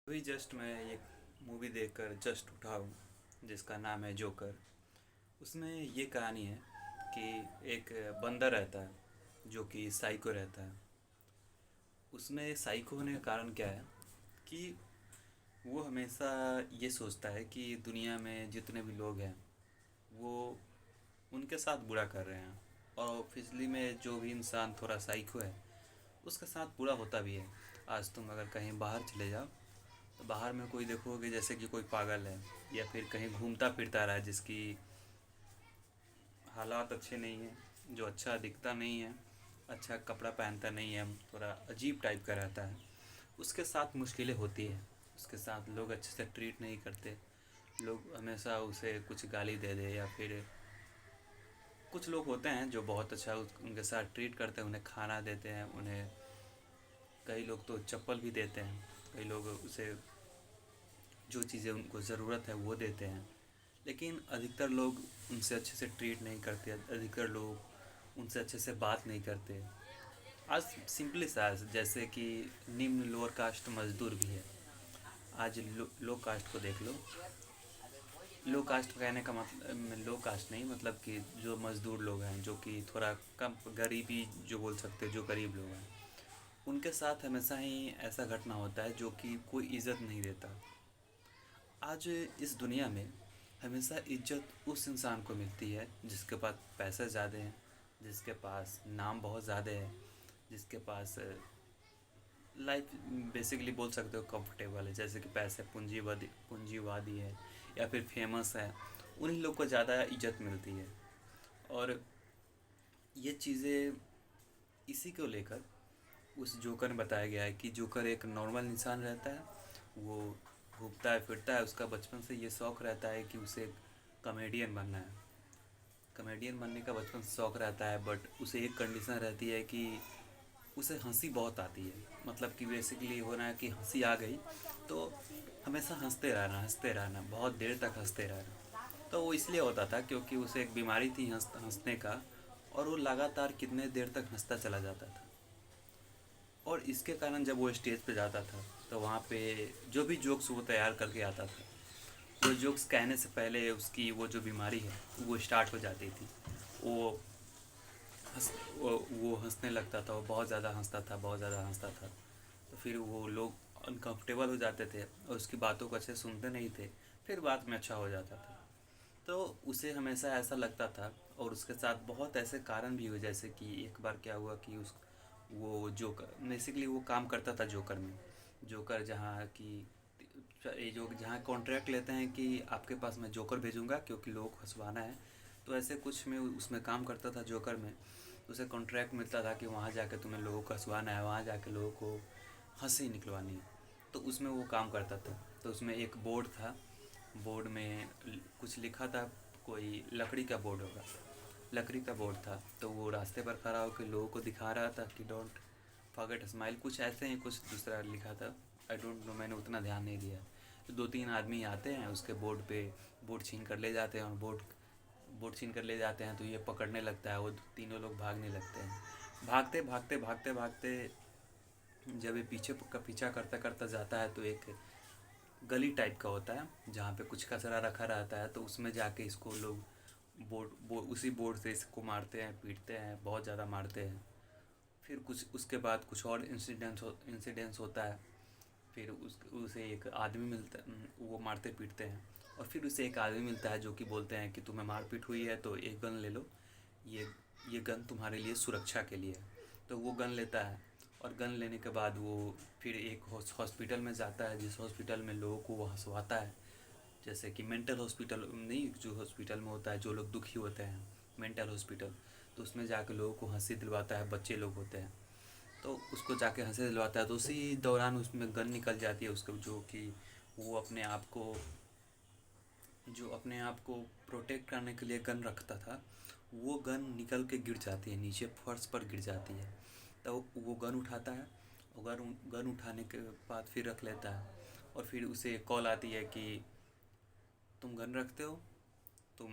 अभी जस्ट मैं एक मूवी देखकर जस्ट उठा हूँ जिसका नाम है जोकर। उसमें ये कहानी है कि एक बंदर रहता है जो कि साइको रहता है। उसमें साइको होने का कारण क्या है कि वो हमेशा ये सोचता है कि दुनिया में जितने भी लोग हैं वो उनके साथ बुरा कर रहे हैं, और ऑब्वियसली में जो भी इंसान थोड़ा साइको है उसके साथ बुरा होता भी है। आज तुम अगर कहीं बाहर चले जाओ तो बाहर में कोई देखोगे जैसे कि कोई पागल है या फिर कहीं घूमता फिरता रहा है जिसकी हालात अच्छे नहीं हैं, जो अच्छा दिखता नहीं है, अच्छा कपड़ा पहनता नहीं है, थोड़ा अजीब टाइप का रहता है, उसके साथ मुश्किलें होती है। उसके साथ लोग अच्छे से ट्रीट नहीं करते। लोग हमेशा उसे कुछ गाली दे दे, या फिर कुछ लोग होते हैं जो बहुत अच्छा उनके साथ ट्रीट करते हैं, उन्हें खाना देते हैं, उन्हें कई लोग तो चप्पल भी देते हैं, कई लोग उसे जो चीज़ें उनको ज़रूरत है वो देते हैं। लेकिन अधिकतर लोग उनसे अच्छे से ट्रीट नहीं करते, अधिकतर लोग उनसे अच्छे से बात नहीं करते। आज सिंपली सा जैसे कि निम्न लोअर कास्ट मजदूर भी है। आज लो कास्ट को देख लो। लो कास्ट कहने का मतलब लो कास्ट नहीं, मतलब कि जो मजदूर लोग हैं, जो कि थोड़ा कम गरीबी जो बोल सकते हैं, जो गरीब लोग हैं, उनके साथ हमेशा ही ऐसा घटना होता है जो कि कोई इज़्ज़त नहीं देता। आज इस दुनिया में हमेशा इज्जत उस इंसान को मिलती है जिसके पास पैसे ज़्यादा हैं, जिसके पास नाम बहुत ज़्यादा है, जिसके पास लाइफ बेसिकली बोल सकते हो कंफर्टेबल है, जैसे कि पैसे पूंजीवादी है या फिर फेमस है, उन्हीं लोग को ज़्यादा इज्जत मिलती है। और ये चीज़ें इसी को लेकर उस जोकर में बताया गया है कि जोकर एक नॉर्मल इंसान रहता है। वो घूमता है फिरता है, उसका बचपन से ये शौक़ रहता है कि उसे कॉमेडियन बनना है। कॉमेडियन बनने का बचपन से शौक़ रहता है, बट उसे एक कंडीशन रहती है कि उसे हंसी बहुत आती है। मतलब कि बेसिकली हो रहा है कि हंसी आ गई तो हमेशा हंसते रहना, बहुत देर तक हंसते रहना। तो वो इसलिए होता था क्योंकि उसे एक बीमारी थी हंसने का, और वो लगातार कितने देर तक हंसता चला जाता था। और इसके कारण जब वो स्टेज पे जाता था तो वहाँ पे जो भी जोक्स वो तैयार करके आता था, वो जोक्स कहने से पहले उसकी वो जो बीमारी है वो स्टार्ट हो जाती थी। वो हंस वो हंसने लगता था, वो बहुत ज़्यादा हंसता था, बहुत ज़्यादा हंसता था। तो फिर वो लोग अनकंफर्टेबल हो जाते थे और उसकी बातों को अच्छे से सुनते नहीं थे। फिर बाद में अच्छा हो जाता था। तो उसे हमेशा ऐसा लगता था, और उसके साथ बहुत ऐसे कारण भी हुए, जैसे कि एक बार क्या हुआ कि उस वो जोकर बेसिकली वो काम करता था जोकर में। जोकर जहाँ की ये जो जहाँ कॉन्ट्रैक्ट लेते हैं कि आपके पास मैं जोकर भेजूंगा क्योंकि लोगों को हंसवाना है, तो ऐसे कुछ में उसमें काम करता था जोकर में। उसे कॉन्ट्रैक्ट मिलता था कि वहाँ जाके तुम्हें लोगों को हंसवाना है, वहाँ जाके लोगों को हंसी निकलवानी है। तो उसमें वो काम करता था। तो उसमें एक बोर्ड था, बोर्ड में कुछ लिखा था, कोई लकड़ी का बोर्ड होगा, लकड़ी का बोर्ड था। तो वो रास्ते पर खड़ा होकर लोगों को दिखा रहा था कि डोंट फॉरगेट स्माइल, कुछ ऐसे ही कुछ दूसरा लिखा था। आई डोंट नो, मैंने उतना ध्यान नहीं दिया। तो दो तीन आदमी आते हैं उसके बोर्ड पे, बोर्ड छीन कर ले जाते हैं, और बोर्ड बोर्ड छीन कर ले जाते हैं तो ये पकड़ने लगता है, वो तीनों लोग भागने लगते हैं। भागते भागते भागते भागते जब ये पीछे का पीछा करता करता जाता है तो एक गली टाइप का होता है जहाँ पे कुछ कचरा रखा रहता है, तो उसमें जाके इसको लोग उसी बोर्ड से इसको मारते हैं, पीटते हैं, बहुत ज़्यादा मारते हैं। फिर कुछ उसके बाद कुछ और इंसिडेंस होता है। फिर उसे एक आदमी मिलता, वो मारते पीटते हैं, और फिर उसे एक आदमी मिलता है जो कि बोलते हैं कि तुम्हें मारपीट हुई है तो एक गन ले लो, ये ये गन तुम्हारे लिए सुरक्षा के लिए है। तो वो गन लेता है, और गन लेने के बाद वो फिर एक हॉस्पिटल में जाता है, जिस हॉस्पिटल में लोगों को वो हंसवाता है। जैसे कि मेंटल हॉस्पिटल नहीं, जो हॉस्पिटल में होता है जो लोग दुखी होते हैं, मेंटल हॉस्पिटल। तो उसमें जाके लोगों को हंसी दिलवाता है, बच्चे लोग होते हैं तो उसको जाके हंसी दिलवाता है। तो उसी दौरान उसमें गन निकल जाती है उसको, जो कि वो अपने आप को प्रोटेक्ट करने के लिए गन रखता था, वो गन निकल के गिर जाती है, नीचे फर्श पर गिर जाती है। तो वो गन उठाता है, और गन उठाने के बाद फिर रख लेता है। और फिर उसे कॉल आती है कि तुम गन रखते हो, तुम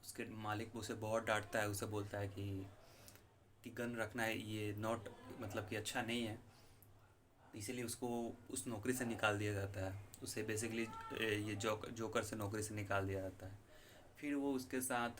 उसके मालिक उसे बहुत डांटता है, उसे बोलता है कि गन रखना है ये नॉट, मतलब कि अच्छा नहीं है। इसीलिए उसको उस नौकरी से निकाल दिया जाता है। उसे बेसिकली ये जोकर से नौकरी से निकाल दिया जाता है। फिर वो उसके साथ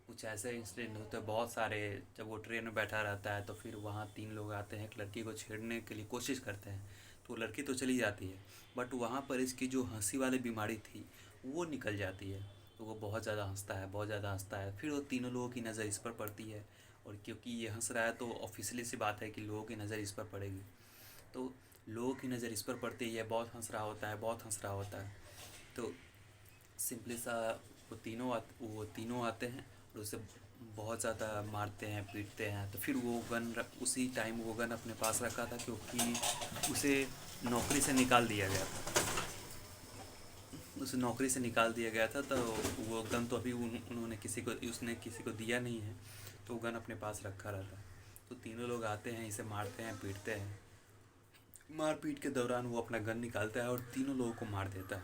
कुछ ऐसे इंसिडेंट होते हैं बहुत सारे। जब वो ट्रेन में बैठा रहता है तो फिर वहाँ 3 लोग आते हैं, एक लड़की को छेड़ने के लिए कोशिश करते हैं। तो वो लड़की तो चली जाती है, बट वहाँ पर इसकी जो हंसी वाली बीमारी थी वो निकल जाती है। तो वो बहुत ज़्यादा हंसता है, बहुत ज़्यादा हंसता है। फिर वो तीनों लोगों की नज़र इस पर पड़ती है, और क्योंकि ये हंस रहा है तो ऑफिशियली सी बात है कि लोगों की नज़र इस पर पड़ेगी। तो लोगों की नज़र इस पर पड़ती है, ये बहुत हंस रहा होता है, बहुत हंस रहा होता है। तो सिंपली सा वो तीनों आते हैं और उसे बहुत ज़्यादा मारते हैं, पीटते हैं। तो फिर वो उसी टाइम वो गन अपने पास रखा था, क्योंकि उसे नौकरी से निकाल दिया गया था। उसे नौकरी से निकाल दिया गया था, तो वो गन तो अभी उन्होंने उसने किसी को दिया नहीं है। तो वो गन अपने पास रखा रहता है। तो तीनों लोग आते हैं, इसे मारते हैं, पीटते हैं। मारपीट के दौरान वो अपना गन निकालता है और तीनों लोगों को मार देता है।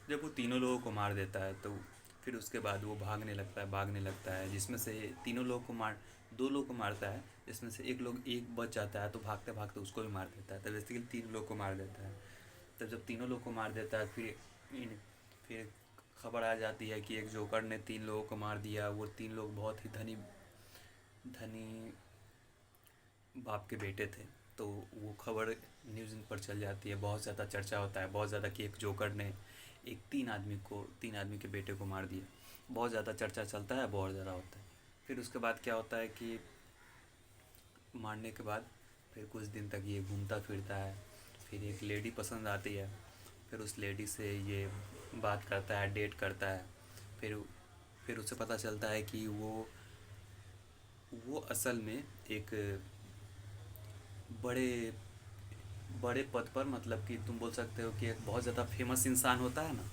जब वो तीनों लोगों को मार देता है तो फिर उसके बाद वो भागने लगता है, जिसमें से तीनों लोगों को मार 2 लोगों को मारता है, जिसमें से एक बच जाता है, तो भागते भागते उसको भी मार देता है। तब बेसिकली 3 लोग को मार देता है। तब जब तीनों लोग को मार देता है, फिर खबर आ जाती है कि एक जोकर ने 3 लोगों को मार दिया। वो 3 लोग बहुत ही धनी धनी बाप के बेटे थे। तो वो खबर न्यूज़ पर चल जाती है, बहुत ज़्यादा चर्चा होता है, बहुत ज़्यादा, कि एक जोकर ने 3 आदमी के बेटे को मार दिया। बहुत ज़्यादा चर्चा चलता है, बहुत ज़्यादा होता है। फिर उसके बाद क्या होता है कि मारने के बाद फिर कुछ दिन तक ये घूमता फिरता है। फिर एक लेडी पसंद आती है, फिर उस लेडी से ये बात करता है, डेट करता है। फिर फिर उसे पता चलता है कि वो असल में एक बड़े बड़े पद पर, मतलब कि तुम बोल सकते हो कि एक बहुत ज़्यादा फेमस इंसान होता है ना,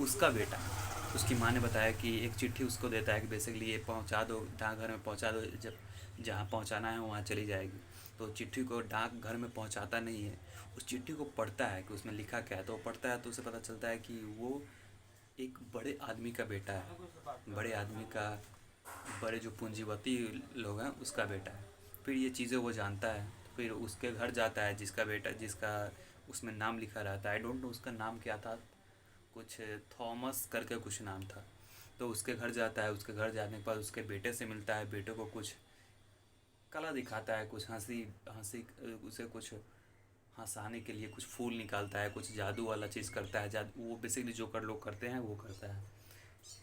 उसका बेटा है। उसकी माँ ने बताया कि एक चिट्ठी उसको देता है कि बेसिकली ये पहुंचा दो, डाकघर में पहुंचा दो, जब जहाँ पहुंचाना है वहाँ चली जाएगी। तो चिट्ठी को डाकघर में पहुंचाता नहीं है। उस चिट्ठी को पढ़ता है कि उसमें लिखा क्या है। तो वो पढ़ता है तो उसे पता चलता है कि वो एक बड़े आदमी का बेटा है, बड़े आदमी का, बड़े जो पूंजीपति लोग हैं उसका बेटा है। फिर ये चीज़ें वो जानता है। फिर उसके घर जाता है, जिसका उसमें नाम लिखा रहता है। आई डोंट नो उसका नाम क्या था, कुछ थॉमस करके कुछ नाम था। तो उसके घर जाता है, उसके घर जाने के बाद उसके बेटे से मिलता है। बेटे को कुछ कला दिखाता है, कुछ हंसी हंसी उसे कुछ हंसाने के लिए कुछ फूल निकालता है, कुछ जादू वाला चीज़ करता है। जादू वो बेसिकली जो कर लोग करते हैं वो करता है,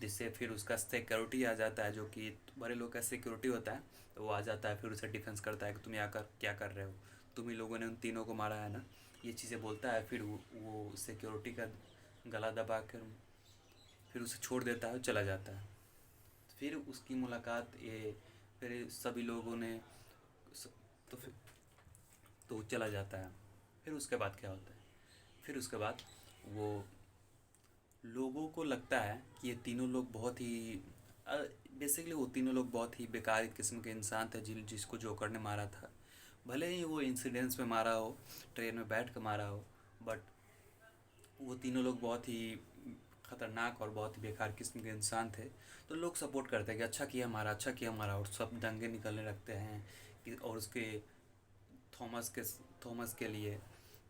जिससे फिर उसका सिक्योरिटी आ जाता है, जो कि बड़े लोग का सिक्योरिटी होता है। तो वो आ जाता है, फिर उसे डिफेंस करता है कि तुम यहाँ कर क्या कर रहे हो, तुम ही लोगों ने उन तीनों को मारा है ना, ये चीज़ें बोलता है। फिर वो सिक्योरिटी का गला दबा कर फिर उसे छोड़ देता है और चला जाता है। फिर उसकी मुलाकात ये फिर सभी लोगों ने तो फिर तो वो चला जाता है। फिर उसके बाद क्या होता है, फिर उसके बाद वो लोगों को लगता है कि ये तीनों लोग बहुत ही बेसिकली वो तीनों लोग बहुत ही बेकार किस्म के इंसान थे, जिसको जोकर ने मारा था। भले ही वो इंसिडेंट्स में मारा हो, ट्रेन में बैठ कर मारा हो, बट वो तीनों लोग बहुत ही ख़तरनाक और बहुत ही बेकार किस्म के इंसान थे। तो लोग सपोर्ट करते हैं कि अच्छा किया हमारा, अच्छा किया हमारा, और सब दंगे निकलने लगते हैं कि और उसके थॉमस के थॉमस के लिए।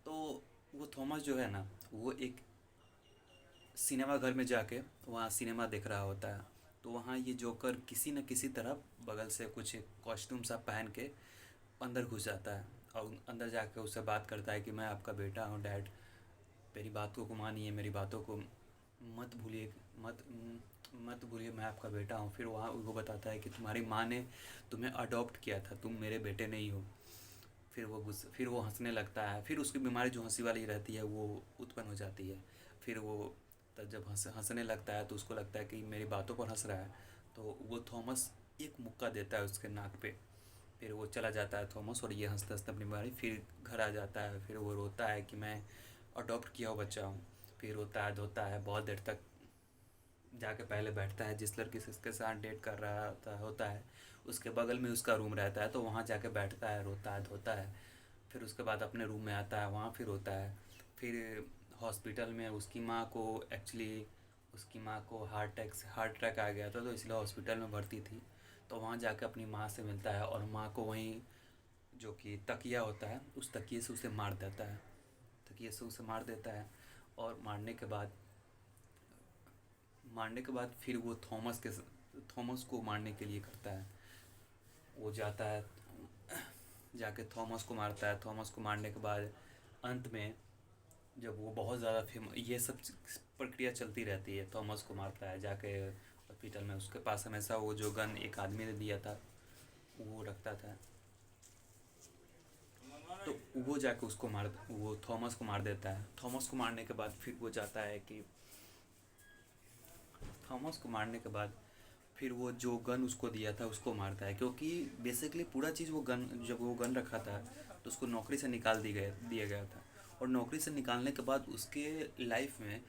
तो वो थॉमस जो है ना, वो एक सिनेमा घर में जाके वहाँ सिनेमा देख रहा होता है। तो वहाँ ये जोकर किसी न किसी तरह बगल से कुछ कॉस्ट्यूम सा पहन के अंदर घुस जाता है, और अंदर जाके उससे बात करता है कि मैं आपका बेटा हूँ डैड, मेरी बातों को मानिए, मेरी बातों को मत भूलिए, मत मत भूलिए, मैं आपका बेटा हूँ। फिर वहाँ वो बताता है कि तुम्हारी माँ ने तुम्हें अडॉप्ट किया था, तुम मेरे बेटे नहीं हो। फिर वो हंसने लगता है। फिर उसकी बीमारी जो हंसी वाली रहती है वो उत्पन्न हो जाती है। फिर वो तब जब हंसने लगता है तो उसको लगता है कि मेरी बातों पर हंस रहा है। तो वो थॉमस एक मुक्का देता है उसके नाक पे। फिर वो चला जाता है थॉमस, और ये हंसते हंसते अपनी बीमारी फिर घर आ जाता है। फिर वो रोता है कि मैं अडॉप्ट किया हुआ बच्चा हूँ। फिर रोता है, धोता है, बहुत देर तक जाके पहले बैठता है जिस लड़की से उसके साथ डेट कर रहा होता है, उसके बगल में उसका रूम रहता है। तो वहाँ जाके बैठता है, रोता है, धोता है। फिर उसके बाद अपने रूम में आता है, वहाँ फिर रोता है। फिर हॉस्पिटल में उसकी माँ को हार्ट अटैक आ गया था, तो इसलिए हॉस्पिटल में भर्ती थी। तो वहाँ जाके अपनी माँ से मिलता है, और माँ को वहीं जो कि तकिया होता है, उस तकिए से उसे मार देता है। तकिए से उसे मार देता है। और मारने के बाद फिर वो थॉमस को मारने के लिए करता है। वो जाता है, जाके थॉमस को मारता है। थॉमस को मारने के बाद अंत में जब वो बहुत ज़्यादा फेमस, ये सब प्रक्रिया चलती रहती है। थॉमस को मारता है जाके हॉस्पिटल में, उसके पास हमेशा वो जो गन एक आदमी ने दिया था वो रखता था। तो वो जाके वो थॉमस को मार देता है। थॉमस को मारने के बाद फिर वो जाता है कि थॉमस को मारने के बाद फिर वो जो गन उसको दिया था उसको मारता है, क्योंकि बेसिकली पूरा चीज़ वो गन, जब वो गन रखा था तो उसको नौकरी से निकाल दिया गया था। और नौकरी से निकालने के बाद उसके लाइफ में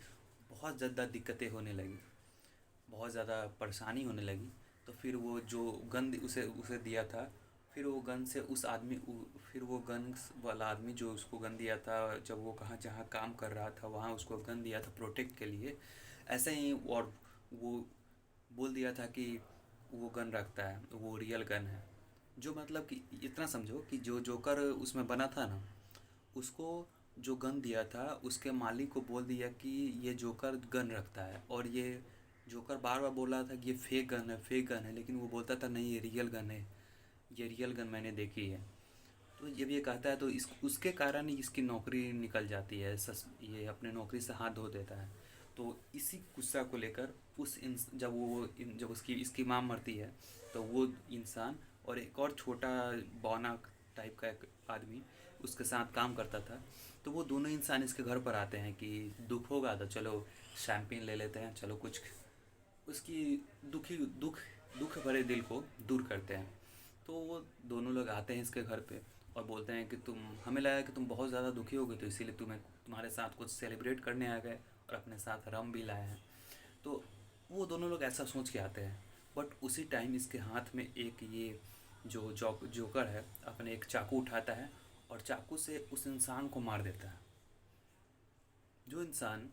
बहुत ज़्यादा दिक्कतें होने लगी, बहुत ज़्यादा परेशानी होने लगी। तो फिर वो जो गन उसे उसे दिया था, फिर वो गन से उस आदमी फिर वो गन वाला आदमी जो उसको गन दिया था, जब वो कहाँ जहाँ काम कर रहा था वहाँ उसको गन दिया था प्रोटेक्ट के लिए, ऐसे ही। और वो बोल दिया था कि वो गन रखता है, वो रियल गन है। जो मतलब कि इतना समझो कि जो जोकर उसमें बना था ना, उसको जो गन दिया था उसके मालिक को बोल दिया कि ये जोकर गन रखता है। और ये जोकर बार बार बोल रहा था कि ये फेक गन है, फेक गन है, लेकिन वो बोलता था नहीं ये रियल गन है, ये रियल गन मैंने देखी है। तो जब ये कहता है तो इस उसके कारण ही इसकी नौकरी निकल जाती है, ये अपने नौकरी से हाथ धो देता है। तो इसी गुस्सा को लेकर जब उसकी इसकी माँ मरती है, तो वो इंसान और एक और छोटा बौना टाइप का एक आदमी उसके साथ काम करता था। तो वो दोनों इंसान इसके घर पर आते हैं कि दुख होगा तो चलो शैम्पेन ले लेते हैं, चलो कुछ उसकी दुखी दुख दुख भरे दिल को दूर करते हैं। तो वो दोनों लोग आते हैं इसके घर पे और बोलते हैं कि हमें लगा कि तुम बहुत ज़्यादा दुखी हो गए, तो इसीलिए तुम्हारे साथ कुछ सेलिब्रेट करने आ गए और अपने साथ रम भी लाए हैं। तो वो दोनों लोग ऐसा सोच के आते हैं। बट उसी टाइम इसके हाथ में एक ये जोकर है, अपने एक चाकू उठाता है और चाकू से उस इंसान को मार देता है। जो इंसान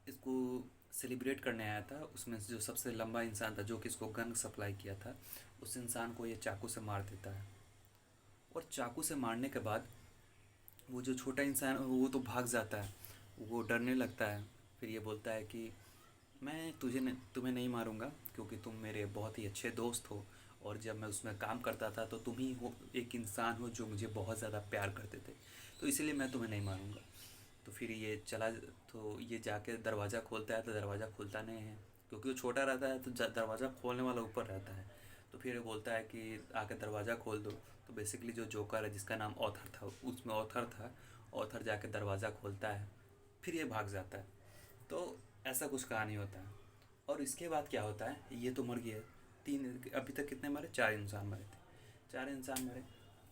इसको सेलिब्रेट करने आया था, उसमें से जो सबसे लंबा इंसान था जो कि इसको गन सप्लाई किया था, उस इंसान को ये चाकू से मार देता है। और चाकू से मारने के बाद वो जो छोटा इंसान है वो तो भाग जाता है, वो डरने लगता है। फिर ये बोलता है कि मैं तुम्हें नहीं मारूंगा, क्योंकि तुम मेरे बहुत ही अच्छे दोस्त हो, और जब मैं उसमें काम करता था तो तुम ही हो एक इंसान हो जो मुझे बहुत ज़्यादा प्यार करते थे, तो इसीलिए मैं तुम्हें नहीं मारूंगा। तो फिर ये चला, तो ये जाके दरवाज़ा खोलता है तो दरवाज़ा खुलता नहीं है, क्योंकि वो छोटा रहता है तो दरवाज़ा खोलने वाला ऊपर रहता है। तो फिर ये बोलता है कि आके दरवाज़ा खोल दो। तो बेसिकली जो जोकर है जिसका नाम ऑथर था, उसमें ऑथर था, ऑथर जाके दरवाज़ा खोलता है, फिर ये भाग जाता है। तो ऐसा कुछ कहानी होता है। और इसके बाद क्या होता है, ये तो मर गया। अभी तक कितने मरे, 4 इंसान मरे थे, 4 इंसान मरे।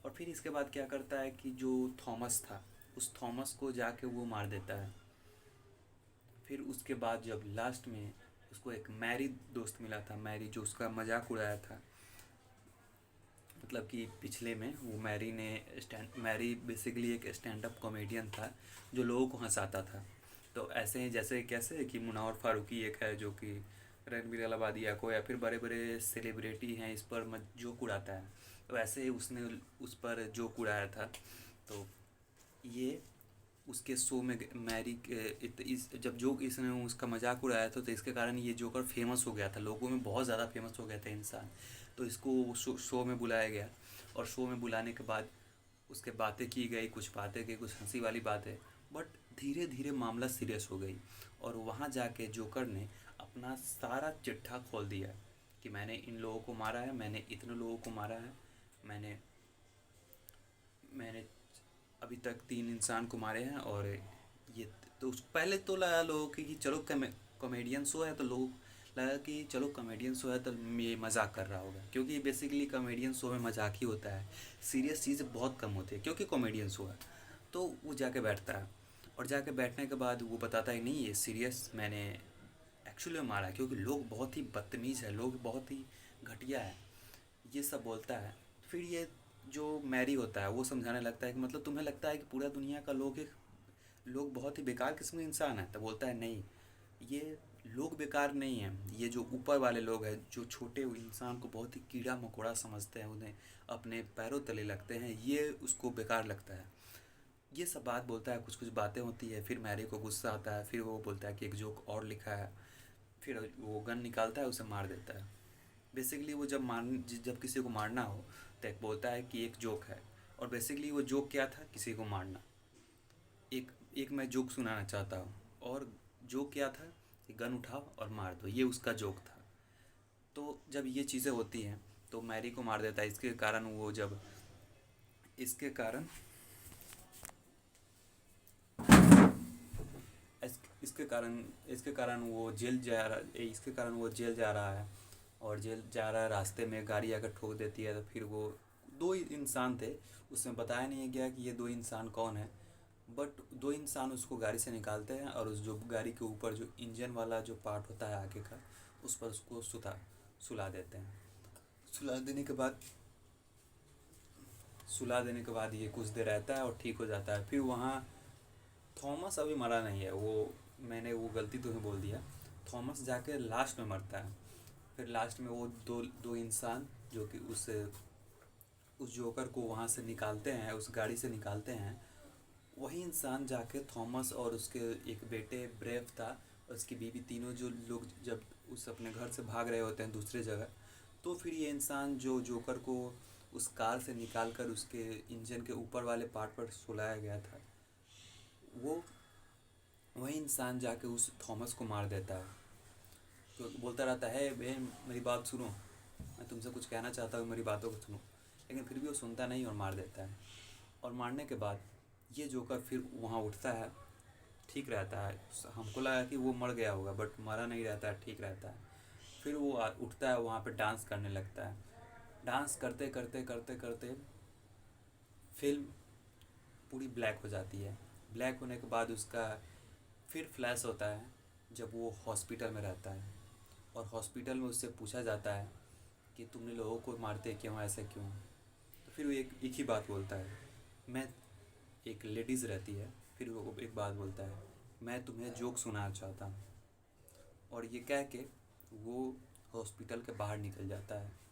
और फिर इसके बाद क्या करता है कि जो थॉमस था, उस थॉमस को जाके वो मार देता है। फिर उसके बाद जब लास्ट में उसको एक मैरी दोस्त मिला था, मैरी जो उसका मजाक उड़ाया था, मतलब कि पिछले में वो मैरी बेसिकली एक स्टैंड अप कॉमेडियन था जो लोगों को हंसाता था। तो ऐसे ही जैसे कैसे कि मुनव्वर फारूकी एक है जो कि रणबीर अलाहाबादिया को या फिर बड़े बड़े सेलिब्रिटी हैं इस पर जोक उड़ाता है, तो ऐसे ही उसने उस पर जोक उड़ाया था। तो ये उसके शो में मैरी जब जो इसने उसका मजाक उड़ाया था तो इसके कारण ये जोकर फेमस हो गया था, लोगों में बहुत ज़्यादा फेमस हो गया था इंसान। तो इसको शो में बुलाया गया, और शो में बुलाने के बाद उसके बातें की गई, कुछ बातें की, कुछ हंसी वाली बातें। बट धीरे धीरे मामला सीरियस हो गई, और वहाँ जाके जोकर ने अपना सारा चिट्ठा खोल दिया कि मैंने इन लोगों को मारा है, मैंने इतने लोगों को मारा है, मैंने मैंने अभी तक 3 इंसान को मारे हैं। और ये तो पहले तो लगा लोगों की कि चलो कॉमेडियन शो है, तो लोग लगा कि चलो कॉमेडियन शो है तो ये मजाक कर रहा होगा, क्योंकि बेसिकली कॉमेडियन शो में मजाक ही होता है, सीरियस चीज़ बहुत कम होती है क्योंकि कॉमेडियन शो है। तो वो जाके बैठता है, और जाके बैठने के बाद वो बताता है नहीं ये सीरियस मैंने एक्चुअली में मारा है, क्योंकि लोग बहुत ही बदतमीज़ है, लोग बहुत ही घटिया है, ये सब बोलता है। फिर ये जो मैरी होता है वो समझाने लगता है कि मतलब तुम्हें लगता है कि पूरा दुनिया का लोग बहुत ही बेकार किस्म के इंसान है, तो बोलता है नहीं, ये लोग बेकार नहीं हैं, ये जो ऊपर वाले लोग हैं जो छोटे इंसान को बहुत ही कीड़ा मकोड़ा समझते हैं, उन्हें अपने पैरों तले लगते हैं, ये उसको बेकार लगता है। ये सब बात बोलता है, कुछ कुछ बातें होती है, फिर मैरी को गुस्सा आता है, फिर वो बोलता है कि एक जोक और लिखा है, फिर वो गन निकालता है, उसे मार देता है। बेसिकली वो जब किसी को मारना हो तो एक बोलता है कि एक जोक है, और बेसिकली वो जोक क्या था, किसी को मारना। एक एक मैं जोक सुनाना चाहता हूँ, और जोक क्या था कि गन उठाओ और मार दो, ये उसका जोक था। तो जब ये चीज़ें होती हैं तो मैरी को मार देता है, इसके कारण इसके कारण वो जेल जा रहा इसके कारण वो जेल जा रहा है, और जेल जा रहा है, रास्ते में गाड़ी आकर ठोक देती है, तो फिर वो दो ही इंसान थे, उसमें बताया नहीं गया कि ये दो इंसान कौन है, बट दो इंसान उसको गाड़ी से निकालते हैं, और उस जो गाड़ी के ऊपर जो इंजन वाला जो पार्ट होता है आगे का, उस पर उसको सुला देते हैं। सुला देने के बाद सुला देने के बाद ये कुछ देर रहता है और ठीक हो जाता है। फिर वहाँ थॉमस अभी मरा नहीं है, मैंने वो गलती तुम्हें बोल दिया, थॉमस जाके लास्ट में मरता है। फिर लास्ट में वो दो दो इंसान जो कि उस जोकर को वहाँ से निकालते हैं, उस गाड़ी से निकालते हैं, वही इंसान जाके थॉमस और उसके एक बेटे ब्रेव था और उसकी बीवी, तीनों जो लोग जब उस अपने घर से भाग रहे होते हैं दूसरे जगह, तो फिर ये इंसान जो जोकर को उस कार से निकाल कर उसके इंजन के ऊपर वाले पार्ट पर सुलाया गया था, वो वही इंसान जाके उस थॉमस को मार देता है। तो बोलता रहता है, बहन मेरी बात सुनो, मैं तुमसे कुछ कहना चाहता हूँ, मेरी बातों को सुनो। लेकिन फिर भी वो सुनता नहीं और मार देता है। और मारने के बाद ये जोकर फिर वहाँ उठता है, ठीक रहता है। हमको लगा कि वो मर गया होगा, बट मरा नहीं रहता है, ठीक रहता है। फिर वो उठता है, वहाँ पे डांस करने लगता है। डांस करते करते करते करते फिल्म पूरी ब्लैक हो जाती है। ब्लैक होने के बाद उसका फिर फ्लैश होता है जब वो हॉस्पिटल में रहता है, और हॉस्पिटल में उससे पूछा जाता है कि तुमने लोगों को मारते क्यों, ऐसे क्यों। तो फिर वो एक ही बात बोलता है, मैं एक लेडीज़ रहती है, फिर वो एक बात बोलता है, मैं तुम्हें जोक सुनाना चाहता हूँ। और ये कह के वो हॉस्पिटल के बाहर निकल जाता है।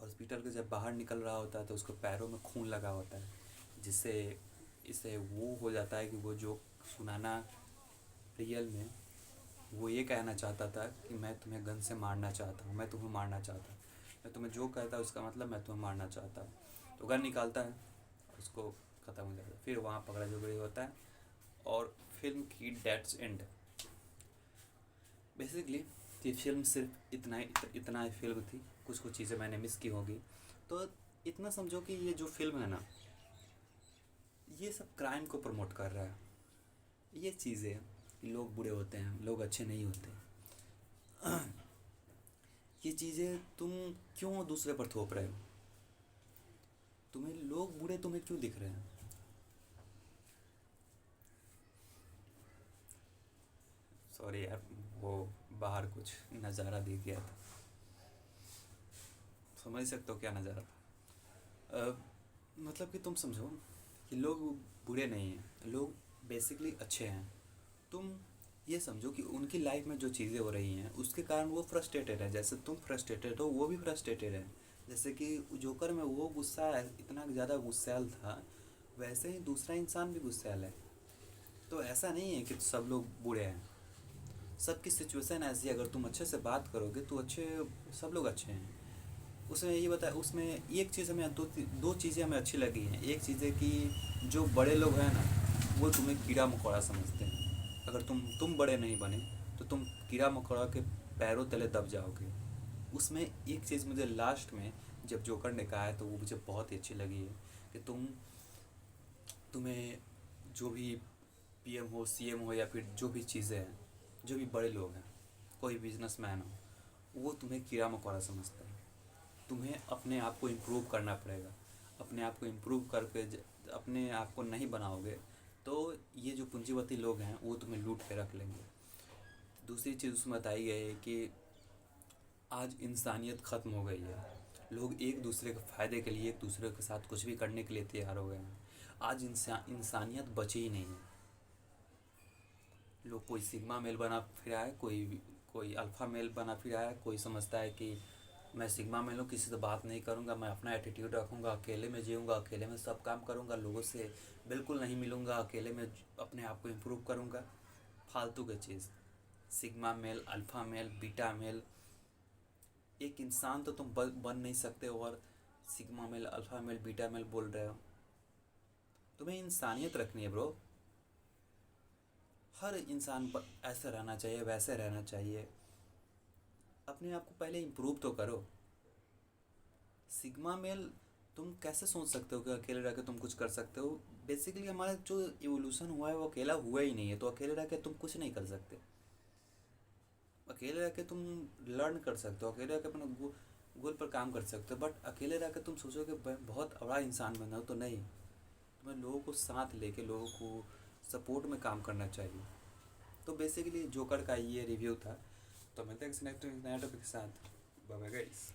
हॉस्पिटल के जब बाहर निकल रहा होता है तो उसको पैरों में खून लगा होता है, जिससे इससे वो हो जाता है कि वो जोक सुनाना रियल में वो ये कहना चाहता था कि मैं तुम्हें गन से मारना चाहता हूँ, मैं तुम्हें मारना चाहता हूँ, मैं तुम्हें जो कहता हूँ उसका मतलब मैं तुम्हें मारना चाहता हूँ। तो गन निकालता है, उसको ख़त्म हो जाता है। फिर वहाँ पकड़ा झगड़ी होता है, और फिल्म की डेट्स एंड। बेसिकली ये फिल्म सिर्फ इतना ही फिल्म थी, कुछ कुछ चीज़ें मैंने मिस की होगी। तो इतना समझो कि ये जो फिल्म है ना, ये सब क्राइम को प्रमोट कर रहा है। ये चीज़ें, लोग बुरे होते हैं, लोग अच्छे नहीं होते, ये चीज़ें तुम क्यों दूसरे पर थोप रहे हो? तुम्हें लोग बुरे तुम्हें क्यों दिख रहे हैं? सॉरी यार, वो बाहर कुछ नज़ारा दिख गया था, समझ सकते हो क्या नज़ारा था। मतलब कि तुम समझो कि लोग बुरे नहीं हैं, लोग बेसिकली अच्छे हैं। तुम ये समझो कि उनकी लाइफ में जो चीज़ें हो रही हैं उसके कारण वो फ्रस्ट्रेटेड है, जैसे तुम फ्रस्ट्रेटेड हो वो भी फ्रस्ट्रेटेड है। जैसे कि जोकर में वो गुस्सा है, इतना ज़्यादा गुस्सैल था, वैसे ही दूसरा इंसान भी गुस्सैल है। तो ऐसा नहीं है कि सब लोग बुरे हैं, सबकी सिचुएशन ऐसी है। अगर तुम अच्छे से बात करोगे तो सब लोग अच्छे हैं। उसमें ये बता, उसमें एक चीज़ हमें दो चीज़ें हमें अच्छी लगी हैं। एक चीज़ है कि जो बड़े लोग हैं ना, वो तुम्हें कीड़ा मकोड़ा समझते हैं। अगर तुम बड़े नहीं बने तो तुम कीड़ा मकोड़ा के पैरों तले दब जाओगे। उसमें एक चीज़ मुझे लास्ट में जब जोकर ने कहा है तो वो मुझे बहुत ही अच्छी लगी है कि तुम्हें जो भी पीएम हो, सीएम हो, या फिर जो भी चीज़ें हैं, जो भी बड़े लोग हैं, कोई बिजनेसमैन हो, वो तुम्हें कीड़ा मकोड़ा समझता है। तुम्हें अपने आप को इम्प्रूव करना पड़ेगा। अपने आप को इम्प्रूव करके अपने आप को नहीं बनाओगे तो ये जो पूंजीपति लोग हैं वो तुम्हें लूट के रख लेंगे। दूसरी चीज़ उसमें बताई गई है कि आज इंसानियत ख़त्म हो गई है। लोग एक दूसरे के फ़ायदे के लिए एक दूसरे के साथ कुछ भी करने के लिए तैयार हो गए हैं। आज इंसानियत बची ही नहीं है। लोग कोई सिग्मा मेल बना फिर है, कोई कोई अल्फ़ा मेल बना फिर है। कोई समझता है कि मैं सिग्मा मेल हूँ, किसी से बात नहीं करूँगा, मैं अपना एटीट्यूड रखूँगा, अकेले में जीऊँगा, अकेले में सब काम करूँगा, लोगों से बिल्कुल नहीं मिलूँगा, अकेले में अपने आप को इम्प्रूव करूँगा। फालतू की चीज़। Sigma male, alpha male, beta male, एक इंसान तो तुम बन नहीं सकते हो और sigma male, alpha male, beta male बोल रहे हो। तुम्हें इंसानियत रखनी है ब्रो। हर इंसान ऐसा रहना चाहिए, वैसे रहना चाहिए। अपने आप को पहले इम्प्रूव तो करो। सिग्मा मेल, तुम कैसे सोच सकते हो कि अकेले रह के तुम कुछ कर सकते हो? बेसिकली हमारा जो इवोल्यूशन हुआ है वो अकेला हुआ ही नहीं है, तो अकेले रह के तुम कुछ नहीं कर सकते। अकेले रह के तुम लर्न कर सकते हो, अकेले रह के अपने गोल पर काम कर सकते हो, बट अकेले रह के तुम सोचो कि बहुत बड़ा इंसान बनना हो, तो नहीं। तुम्हें लोगों को साथ लेके, लोगों को सपोर्ट में काम करना चाहिए। तो बेसिकली जोकर का ये रिव्यू था। तो मिलते हैं नेक्स्ट नया टॉपिक के साथ। Bye bye guys.